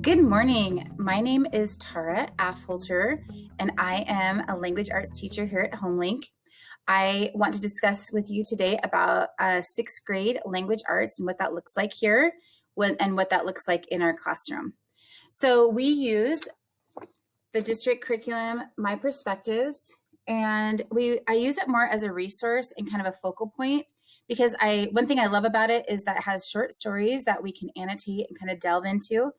Good morning. My name is Tara Affolter, and I am a language arts teacher here at HomeLink. I want to discuss with you today about sixth grade language arts and what that looks like here and what that looks like in our classroom. So we use the district curriculum, My Perspectives, and I use it more as a resource and kind of a focal point because one thing I love about it is that it has short stories that we can annotate and kind of delve into,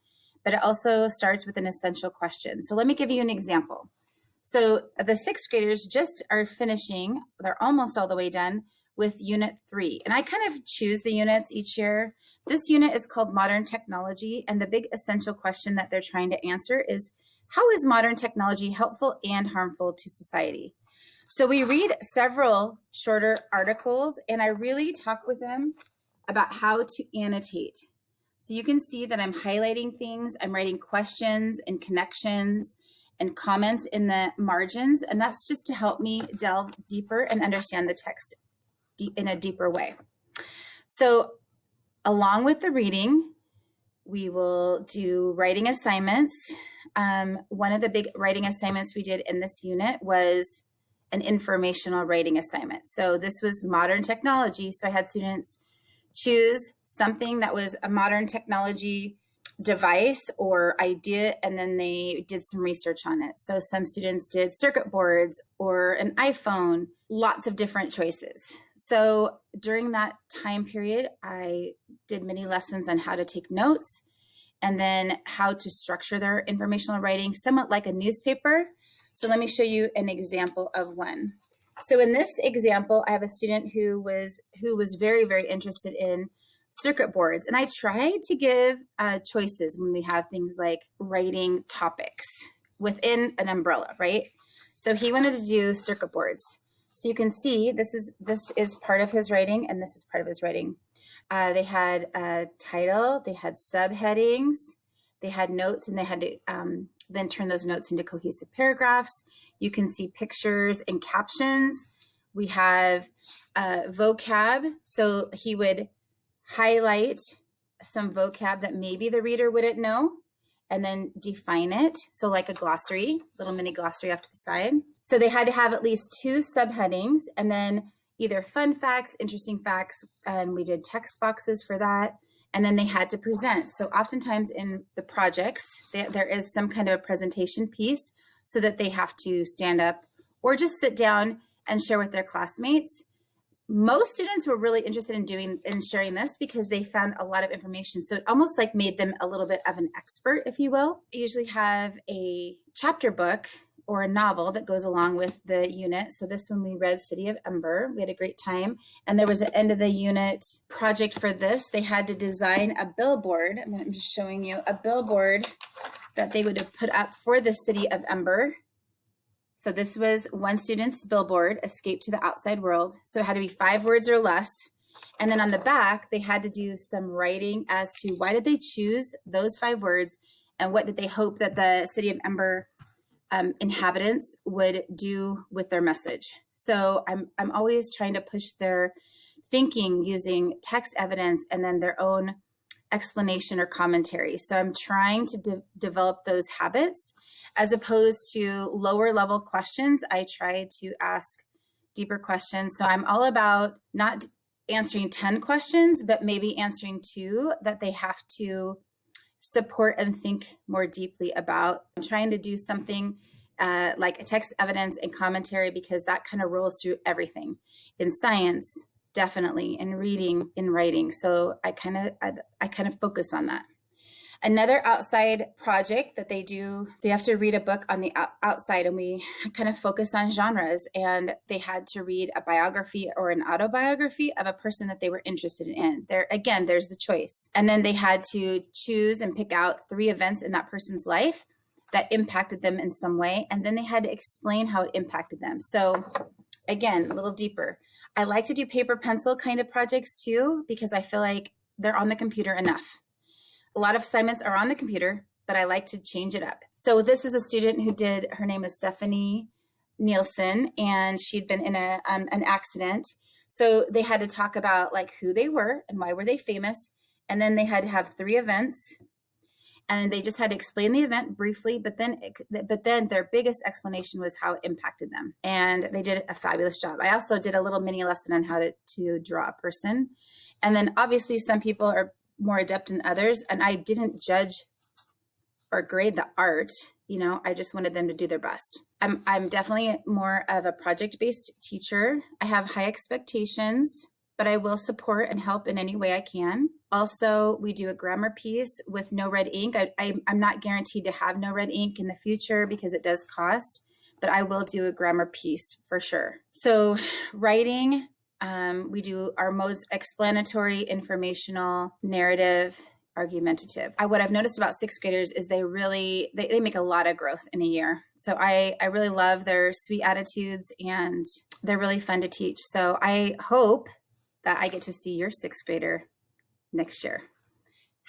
but it also starts with an essential question. So let me give you an example. So the sixth graders just are finishing, they're almost all the way done with Unit 3. And I kind of choose the units each year. This unit is called Modern Technology, and the big essential question that they're trying to answer is, how is modern technology helpful and harmful to society? So we read several shorter articles, and I really talk with them about how to annotate. So you can see that I'm highlighting things, I'm writing questions and connections and comments in the margins, and that's just to help me delve deeper and understand the text in a deeper way. So along with the reading, we will do writing assignments. One of the big writing assignments we did in this unit was an informational writing assignment. So this was modern technology. So I had students choose something that was a modern technology device or idea, and then they did some research on it. So some students did circuit boards or an iPhone, lots of different choices. So during that time period, I did many lessons on how to take notes and then how to structure their informational writing, somewhat like a newspaper. So let me show you an example of one. So in this example, I have a student who was very, very interested in circuit boards. And I tried to give choices when we have things like writing topics within an umbrella, right? So he wanted to do circuit boards. So you can see this is part of his writing, and this is part of his writing. They had a title, they had subheadings, they had notes, and they had to then turn those notes into cohesive paragraphs. You can see pictures and captions. We have vocab. So he would highlight some vocab that maybe the reader wouldn't know and then define it. So like a glossary, little mini glossary off to the side. So they had to have at least two subheadings and then either fun facts, interesting facts, and we did text boxes for that. And then they had to present. So oftentimes in the projects, there is some kind of a presentation piece so that they have to stand up or just sit down and share with their classmates. Most students were really interested in sharing this because they found a lot of information. So it almost like made them a little bit of an expert, if you will. I usually have a chapter book or a novel that goes along with the unit. So this one we read City of Ember. We had a great time. And there was an end of the unit project for this. They had to design a billboard. I'm just showing you a billboard that they would have put up for the City of Ember. So this was one student's billboard, Escape to the Outside World. So it had to be 5 words or less. And then on the back, they had to do some writing as to why did they choose those 5 words and what did they hope that the City of Ember inhabitants would do with their message. So I'm always trying to push their thinking using text evidence and then their own explanation or commentary. So I'm trying to develop those habits as opposed to lower level questions. I try to ask deeper questions. So I'm all about not answering 10 questions, but maybe answering 2 that they have to support and think more deeply about. I'm trying to do something like a text evidence and commentary because that kind of rolls through everything. In science, definitely, in reading, in writing. So I kind of focus on that. Another outside project that they do, they have to read a book on the outside, and we kind of focus on genres, and they had to read a biography or an autobiography of a person that they were interested in. Again, there's the choice. And then they had to choose and pick out 3 events in that person's life that impacted them in some way, and then they had to explain how it impacted them. So again, a little deeper. I like to do paper pencil kind of projects too, because I feel like they're on the computer enough. A lot of assignments are on the computer, but I like to change it up. So this is a student who did, her name is Stephanie Nielsen, and she'd been in an accident. So they had to talk about like who they were and why were they famous. And then they had to have 3 events and they just had to explain the event briefly, but then their biggest explanation was how it impacted them. And they did a fabulous job. I also did a little mini lesson on how to draw a person. And then obviously some people are more adept than others, and I didn't judge or grade the art. You know, I just wanted them to do their best. I'm definitely more of a project-based teacher. I have high expectations, but I will support and help in any way I can. Also, we do a grammar piece with no red ink. I'm not guaranteed to have no red ink in the future because it does cost, but I will do a grammar piece for sure. So writing, we do our modes: explanatory, informational, narrative, argumentative. What I've noticed about sixth graders is they make a lot of growth in a year. So I really love their sweet attitudes, and they're really fun to teach. So I hope that I get to see your sixth grader next year.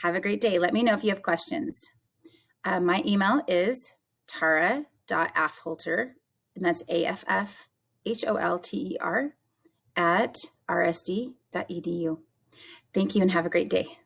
Have a great day. Let me know if you have questions. My email is tara.affholter, and that's AFFHOLTER @rsd.edu. Thank you and have a great day.